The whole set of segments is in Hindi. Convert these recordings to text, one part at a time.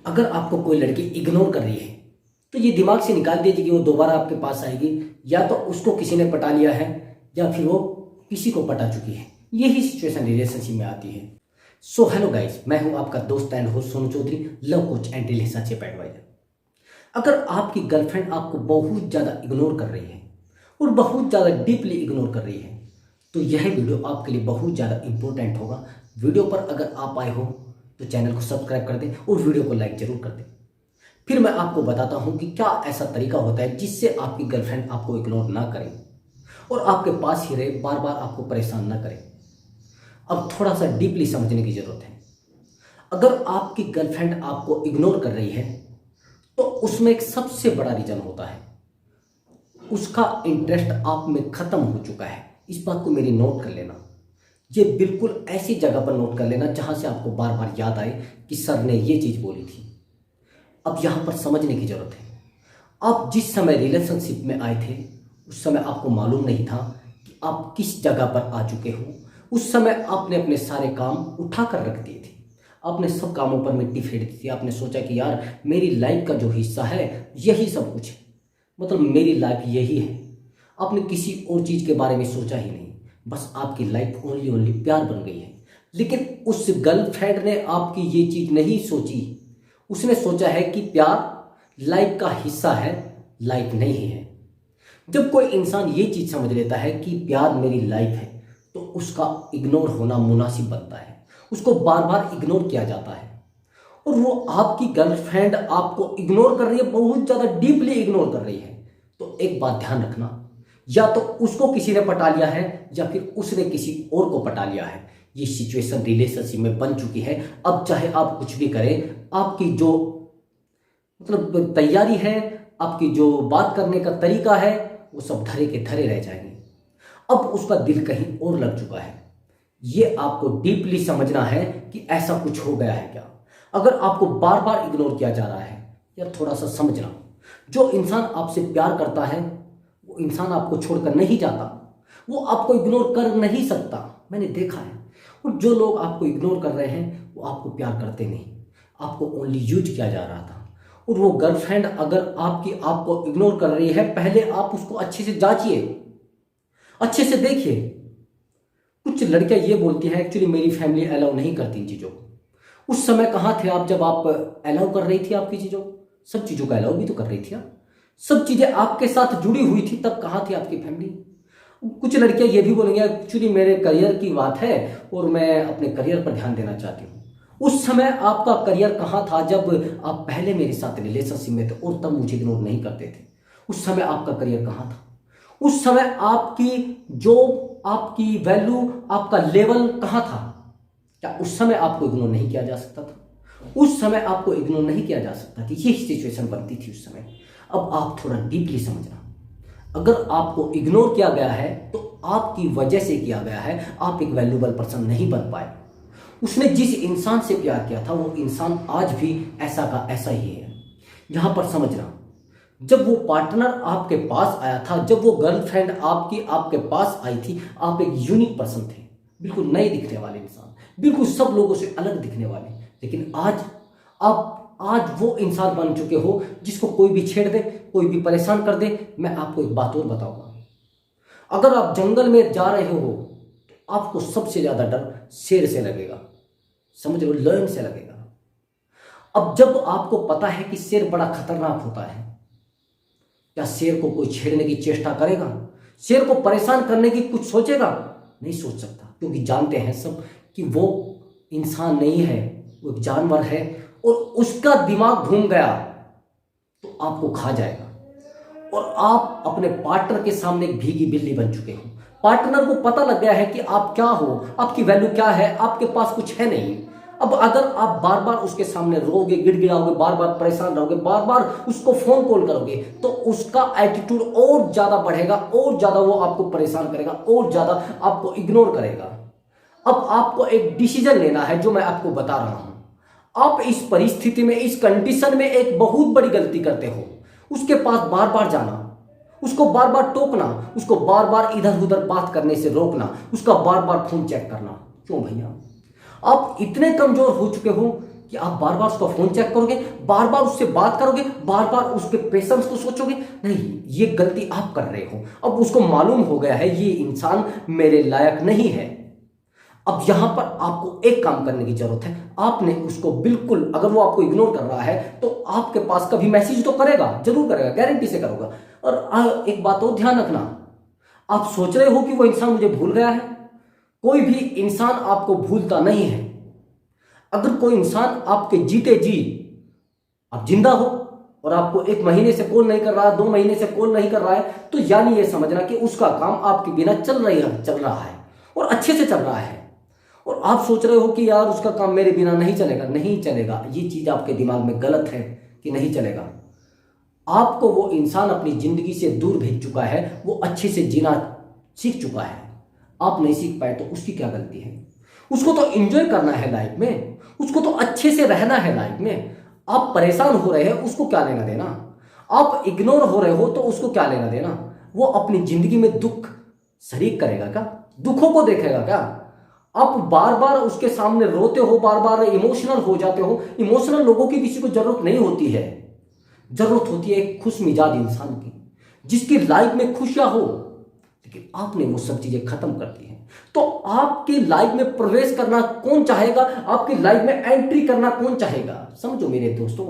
अगर आपको कोई लड़की इग्नोर कर रही है तो ये दिमाग से निकाल दीजिए कि वो दोबारा आपके पास आएगी, या तो उसको किसी ने पटा लिया है या फिर वो किसी को पटा चुकी है। यही सिचुएशन रिलेशनशिप में आती है। सो हेलो गाइस, मैं हूं आपका दोस्त and host Sonu Chaudhary, love coach and relationship advisor. अगर आपकी गर्लफ्रेंड आपको बहुत ज़्यादा इग्नोर कर रही है और बहुत ज़्यादा डीपली इग्नोर कर रही है तो यह वीडियो आपके लिए बहुत ज़्यादा इंपॉर्टेंट होगा। वीडियो पर अगर आप आए हो तो चैनल को सब्सक्राइब कर दें और वीडियो को लाइक जरूर कर दें। फिर मैं आपको बताता हूं कि क्या ऐसा तरीका होता है जिससे आपकी गर्लफ्रेंड आपको इग्नोर ना करे और आपके पास ही रहे, बार बार आपको परेशान ना करे। अब थोड़ा सा डीपली समझने की जरूरत है। अगर आपकी गर्लफ्रेंड आपको इग्नोर कर रही है तो उसमें एक सबसे बड़ा रीजन होता है, उसका इंटरेस्ट आप में खत्म हो चुका है। इस बात को मेरी नोट कर लेना, ये बिल्कुल ऐसी जगह पर नोट कर लेना जहां से आपको बार बार याद आए कि सर ने ये चीज बोली थी। अब यहां पर समझने की जरूरत है, आप जिस समय रिलेशनशिप में आए थे उस समय आपको मालूम नहीं था कि आप किस जगह पर आ चुके हो। उस समय आपने अपने सारे काम उठा कर रख दिए थे, आपने सब कामों पर मिट्टी फेर दी थी। आपने सोचा कि यार मेरी लाइफ का जो हिस्सा है यही सब कुछ है, मतलब मेरी लाइफ यही है। आपने किसी और चीज के बारे में सोचा ही नहीं, बस आपकी लाइफ ओनली प्यार बन गई है। लेकिन उस गर्लफ्रेंड ने आपकी ये चीज नहीं सोची। उसने सोचा है कि प्यार लाइफ का हिस्सा है, लाइफ नहीं है। जब कोई इंसान ये चीज समझ लेता है कि प्यार मेरी लाइफ है तो उसका इग्नोर होना मुनासिब बनता है, उसको बार बार इग्नोर किया जाता है। और वो आपकी गर्लफ्रेंड आपको इग्नोर कर रही है, बहुत ज्यादा डीपली इग्नोर कर रही है, तो एक बात ध्यान रखना, या तो उसको किसी ने पटा लिया है या फिर उसने किसी और को पटा लिया है। ये सिचुएशन रिलेशनशिप में बन चुकी है। अब चाहे आप कुछ भी करें, आपकी जो मतलब तैयारी है, आपकी जो बात करने का तरीका है, वो सब धरे के धरे रह जाएंगे। अब उसका दिल कहीं और लग चुका है। ये आपको डीपली समझना है कि ऐसा कुछ हो गया है क्या। अगर आपको बार बार इग्नोर किया जा रहा है, या थोड़ा सा समझना, जो इंसान आपसे प्यार करता है वो इंसान आपको छोड़कर नहीं जाता, वो आपको इग्नोर कर नहीं सकता, मैंने देखा है। और जो लोग आपको इग्नोर कर रहे हैं वो आपको प्यार करते नहीं, आपको ओनली यूज किया जा रहा था। और वो गर्लफ्रेंड अगर आपको इग्नोर कर रही है, पहले आप उसको अच्छे से जांचिए, अच्छे से देखिए। कुछ लड़कियां ये बोलती हैं एक्चुअली मेरी फैमिली अलाउ नहीं करती इन चीज़ों को। उस समय कहाँ थे आप जब आप अलाउ कर रही थी आपकी चीज़ों, सब चीज़ों का अलाउ भी तो कर रही थी आप, सब चीज़ें आपके साथ जुड़ी हुई थी, तब कहाँ थी आपकी फैमिली। कुछ लड़कियां ये भी बोलेंगे एक्चुअली मेरे करियर की बात है और मैं अपने करियर पर ध्यान देना चाहती हूँ। उस समय आपका करियर कहाँ था जब आप पहले मेरे साथ रिलेशनशिप में थे और तब मुझे इग्नोर नहीं करते थे। उस समय आपका करियर कहाँ था, उस समय आपकी जॉब, आपकी वैल्यू, आपका लेवल कहाँ था। क्या उस समय आपको इग्नोर नहीं किया जा सकता था? उस समय आपको इग्नोर नहीं किया जा सकता थी, यही सिचुएशन बनती थी उस समय। अब आप थोड़ा डीपली समझना, अगर आपको इग्नोर किया गया है तो आपकी वजह से किया गया है, आप एक वैल्यूबल पर्सन नहीं बन पाए। उसने जिस इंसान से प्यार किया था वो इंसान आज भी ऐसा का ऐसा ही है। यहां पर समझना, जब वो पार्टनर आपके पास आया था, जब वो गर्लफ्रेंड आपके पास आई थी, आप एक यूनिक पर्सन थे, बिल्कुल नए दिखने वाले इंसान, बिल्कुल सब लोगों से अलग दिखने वाले। लेकिन आज वो इंसान बन चुके हो जिसको कोई भी छेड़ दे, कोई भी परेशान कर दे। मैं आपको एक बात और बताऊंगा, अगर आप जंगल में जा रहे हो तो आपको सबसे ज्यादा डर शेर से लगेगा, समझ लो, लायन से लगेगा। अब जब आपको पता है कि शेर बड़ा खतरनाक होता है, क्या शेर को कोई छेड़ने की चेष्टा करेगा? शेर को परेशान करने की कुछ सोचेगा? नहीं सोच सकता, क्योंकि जानते हैं सब कि वो इंसान नहीं है, वो एक जानवर है और उसका दिमाग घूम गया तो आपको खा जाएगा। और आप अपने पार्टनर के सामने एक भीगी बिल्ली बन चुके हो। पार्टनर को पता लग गया है कि आप क्या हो, आपकी वैल्यू क्या है, आपके पास कुछ है नहीं। अब अगर आप बार बार उसके सामने रोगे, गिड़गिड़ाओगे, बार बार परेशान रहोगे, बार बार उसको फोन कॉल करोगे, तो उसका एटीट्यूड और ज्यादा बढ़ेगा, और ज्यादा वो आपको परेशान करेगा, और ज्यादा आपको इग्नोर करेगा। अब आपको एक डिसीजन लेना है, जो मैं आपको बता रहा हूं। आप इस परिस्थिति में, इस कंडीशन में एक बहुत बड़ी गलती करते हो। उसके पास बार बार जाना, उसको बार बार टोकना, उसको बार बार इधर उधर बात करने से रोकना, उसका बार बार फोन चेक करना। क्यों भैया? आप इतने कमजोर हो चुके हो कि कि आप बार बार उसका फोन चेक करोगे, बार बार उससे बात करोगे, बार बार उसके पेशेंस को सोचोगे? नहीं, ये गलती आप कर रहे हो। अब उसको मालूम हो गया है ये इंसान मेरे लायक नहीं है। अब यहां पर आपको एक काम करने की जरूरत है। आपने उसको बिल्कुल, अगर वो आपको इग्नोर कर रहा है तो आपके पास कभी मैसेज तो करेगा, जरूर करेगा, गारंटी से करेगा। और एक बात और ध्यान रखना, आप सोच रहे हो कि वो इंसान मुझे भूल गया है, कोई भी इंसान आपको भूलता नहीं है। अगर कोई इंसान आपके जीते जी, आप जिंदा हो और आपको 1 महीने से कॉल नहीं कर रहा है, 2 महीने से कॉल नहीं कर रहा है, तो यानी ये समझना कि उसका काम आपके बिना चल रहा है और अच्छे से चल रहा है। और आप सोच रहे हो कि यार उसका काम मेरे बिना नहीं चलेगा। नहीं चलेगा, ये चीज आपके दिमाग में गलत है कि नहीं चलेगा। आपको वो इंसान अपनी जिंदगी से दूर भेज चुका है, वो अच्छे से जीना सीख चुका है, आप नहीं सीख पाए तो उसकी क्या गलती है? उसको तो एंजॉय करना है लाइफ में, उसको तो अच्छे से रहना है लाइफ में। आप परेशान हो रहे हैं, उसको क्या लेना देना? आप इग्नोर हो रहे हो तो उसको क्या लेना देना? वो अपनी जिंदगी में दुख शरीक करेगा क्या? दुखों को देखेगा क्या? आप बार बार उसके सामने रोते हो, बार बार इमोशनल हो जाते हो। इमोशनल लोगों की किसी को जरूरत नहीं होती है। जरूरत होती है एक खुश मिजाज इंसान की, जिसकी लाइफ में खुशियां हो। लेकिन आपने वो सब चीजें खत्म कर दी हैं। तो आपकी लाइफ में प्रवेश करना कौन चाहेगा? आपकी लाइफ में एंट्री करना कौन चाहेगा? समझो मेरे दोस्तों,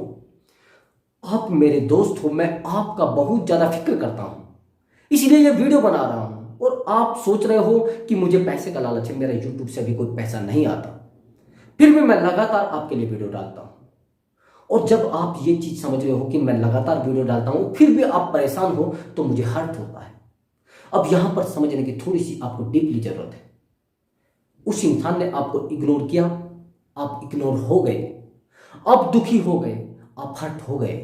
आप मेरे दोस्त हो, मैं आपका बहुत ज्यादा फिक्र करता हूं, इसलिए ये वीडियो बना रहा हूं। और आप सोच रहे हो कि मुझे पैसे का लालच है, मेरा यूट्यूब से अभी कोई पैसा नहीं आता, फिर भी मैं लगातार आपके लिए वीडियो डालता हूं। और जब आप ये चीज समझ रहे हो कि मैं लगातार वीडियो डालता हूं, फिर भी आप परेशान हो, तो मुझे हर्ट होता है। अब यहां पर समझने की थोड़ी सी आपको डीपली जरूरत है। उस इंसान ने आपको इग्नोर किया, आप इग्नोर हो गए, आप दुखी हो गए, आप हर्ट हो गए।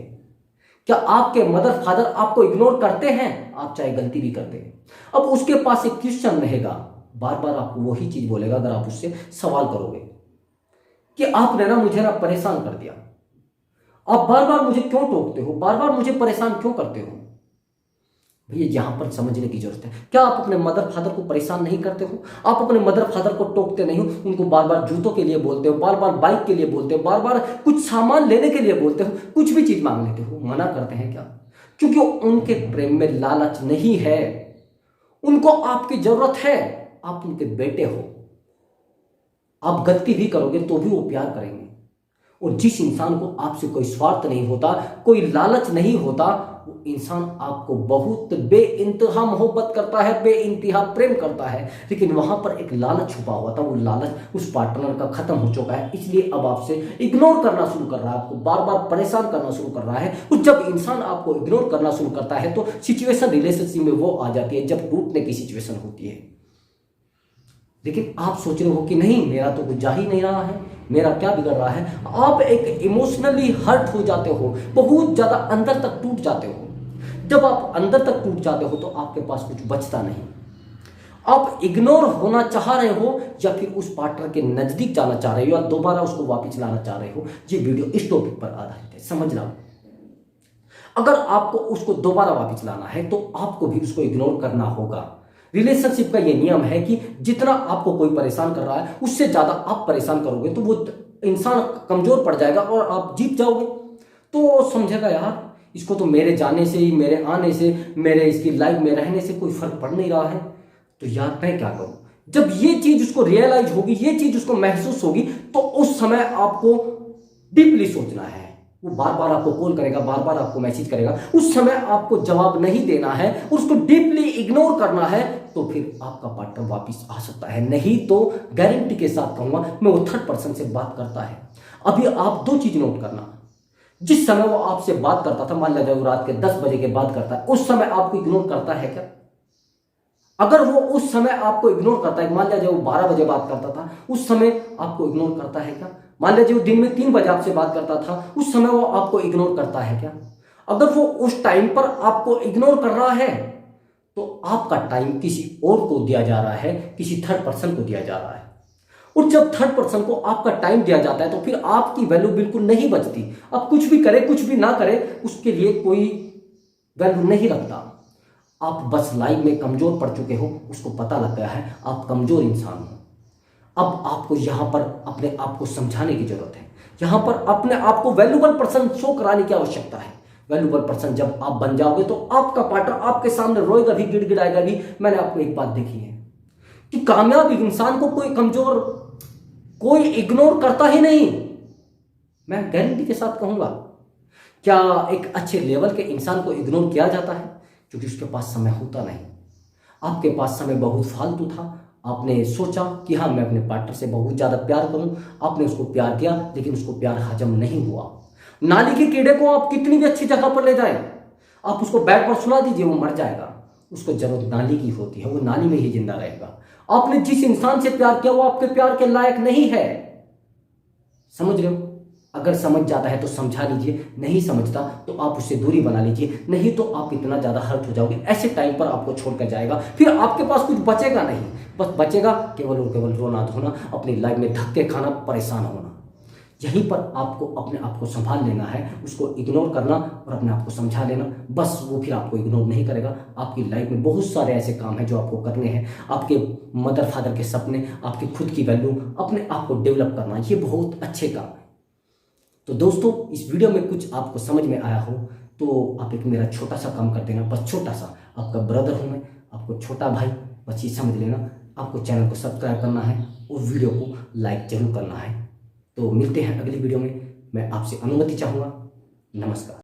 क्या आपके मदर फादर आपको इग्नोर करते हैं? आप चाहे गलती भी करते हैं। अब उसके पास एक क्वेश्चन रहेगा, बार बार आपको वही चीज बोलेगा अगर आप उससे सवाल करोगे कि आपने ना मुझे ना परेशान कर दिया, आप बार बार मुझे क्यों टोकते हो, बार बार मुझे परेशान क्यों करते हो? भैया यहां पर समझने की जरूरत है। क्या आप अपने मदर फादर को परेशान नहीं करते हो? आप अपने मदर फादर को टोकते नहीं हो? उनको बार बार जूतों के लिए बोलते हो, बार बार बाइक के लिए बोलते हो, बार बार कुछ सामान लेने के लिए बोलते हो, कुछ भी चीज मांग लेते हो, मना करते हैं क्या? क्योंकि उनके प्रेम में लालच नहीं है, उनको आपकी जरूरत है। आप उनके बेटे हो, आप गलती भी करोगे तो भी वो प्यार करेंगे। और जिस इंसान को आपसे कोई स्वार्थ नहीं होता, कोई लालच नहीं होता, वो इंसान आपको बहुत बेइंतहा मोहब्बत करता है, बेइंतहा प्रेम करता है। लेकिन वहां पर एक लालच छुपा हुआ था, वो लालच उस पार्टनर का खत्म हो चुका है, इसलिए अब आपसे इग्नोर करना शुरू कर रहा है, आपको बार बार परेशान करना शुरू कर रहा है। और जब इंसान आपको इग्नोर करना शुरू करता है तो सिचुएशन रिलेशनशिप में वो आ जाती है जब टूटने की सिचुएशन होती है। लेकिन आप सोच रहे हो कि नहीं, मेरा तो कुछ जा ही नहीं रहा है, मेरा क्या बिगड़ रहा है। आप एक इमोशनली हर्ट हो जाते हो, बहुत ज्यादा अंदर तक टूट जाते हो। जब आप अंदर तक टूट जाते हो तो आपके पास कुछ बचता नहीं। आप इग्नोर होना चाह रहे हो या फिर उस पार्टनर के नजदीक जाना चाह रहे हो या दोबारा उसको वापस लाना चाह रहे हो। ये वीडियो इस टॉपिक पर आधारित है, समझना। अगर आपको उसको दोबारा वापस लाना है तो आपको भी उसको इग्नोर करना होगा। रिलेशनशिप का ये नियम है कि जितना आपको कोई परेशान कर रहा है, उससे ज्यादा आप परेशान करोगे तो वो इंसान कमजोर पड़ जाएगा और आप जीत जाओगे। तो समझेगा यार, इसको तो मेरे जाने से ही, मेरे आने से, मेरे इसकी लाइफ में रहने से कोई फर्क पड़ नहीं रहा है, तो यार मैं क्या करूं। जब ये चीज उसको रियलाइज होगी, ये चीज उसको महसूस होगी, तो उस समय आपको डीपली सोचना है। वो बार बार आपको कॉल करेगा, बार बार आपको मैसेज करेगा, उस समय आपको जवाब नहीं देना है, उसको डीपली इग्नोर करना है, तो फिर आपका पार्टनर वापस आ सकता है। नहीं तो गारंटी के साथ कहूंगा मैं, वो थर्ड पर्सन से बात करता है। अभी आप 2 चीज नोट करना, जिस समय वो आपसे बात करता था, मान लीजिए वो रात के 10 बजे के बाद करता है, उस समय आपको इग्नोर करता है क्या? अगर वो उस समय आपको इग्नोर करता है, मान लीजिए वो 12 बजे बात करता था, उस समय आपको इग्नोर करता है क्या? मान लीजिए वो दिन में 3 बजे आपसे बात करता था, उस समय वो आपको इग्नोर करता है क्या? अगर वो उस टाइम पर आपको इग्नोर कर रहा है तो आपका टाइम किसी और को दिया जा रहा है, किसी थर्ड पर्सन को दिया जा रहा है। और जब थर्ड पर्सन को आपका टाइम दिया जाता है तो फिर आपकी वैल्यू बिल्कुल नहीं बचती। आप कुछ भी करें, कुछ भी ना करें, उसके लिए कोई वैल्यू नहीं रखता। आप बस लाइफ में कमजोर पड़ चुके हो, उसको पता लग गया है आप कमजोर इंसान हो। अब आपको यहां पर अपने आप को समझाने की जरूरत है। यहां पर अपने आप को वैल्यूबल पर्सन शो कराने की आवश्यकता है। वैल्यूबल पर्सन जब आप बन जाओगे तो आपका पार्टनर आपके सामने रोएगा भी, गिड़गिड़ाएगा भी। मैंने आपको एक बात देखी है कि कामयाब इंसान को कोई कमजोर, कोई इग्नोर करता ही नहीं। मैं गारंटी के साथ कहूंगा, क्या एक अच्छे लेवल के इंसान को इग्नोर किया जाता है? क्योंकि उसके पास समय होता नहीं। आपके पास समय बहुत फालतू था। आपने सोचा कि हाँ, मैं अपने पार्टनर से बहुत ज्यादा प्यार करूं। आपने उसको प्यार किया, लेकिन उसको प्यार हजम नहीं हुआ। नाली के कीड़े को आप कितनी भी अच्छी जगह पर ले जाएं, आप उसको बेड पर सुला दीजिए, वो मर जाएगा। उसको जरूरत नाली की होती है, वो नाली में ही जिंदा रहेगा। आपने जिस इंसान से प्यार किया वो आपके प्यार के लायक नहीं है। समझ रहे हो? अगर समझ जाता है तो समझा लीजिए, नहीं समझता तो आप उससे दूरी बना लीजिए। नहीं तो आप इतना ज्यादा हर्ट हो जाओगे, ऐसे टाइम पर आपको छोड़कर जाएगा, फिर आपके पास कुछ बचेगा नहीं। बस बचेगा केवल और केवल रोना धोना, अपनी लाइफ में धक्के खाना, परेशान होना। यहीं पर आपको अपने आप को संभाल लेना है, उसको इग्नोर करना और अपने आप को समझा लेना। बस वो फिर आपको इग्नोर नहीं करेगा। आपकी लाइफ में बहुत सारे ऐसे काम हैं जो आपको करने हैं। आपके मदर फादर के सपने, आपकी खुद की वैल्यू, अपने आप को डेवलप करना, ये बहुत अच्छे काम है। तो दोस्तों, इस वीडियो में कुछ आपको समझ में आया हो तो आप एक मेरा छोटा सा काम कर देना, बस छोटा सा। आपका ब्रदर हूं मैं, आपको छोटा भाई, बस ये समझ लेना। आपको चैनल को सब्सक्राइब करना है और वीडियो को लाइक जरूर करना है। तो मिलते हैं अगली वीडियो में। मैं आपसे अनुमति चाहूँगा। नमस्कार।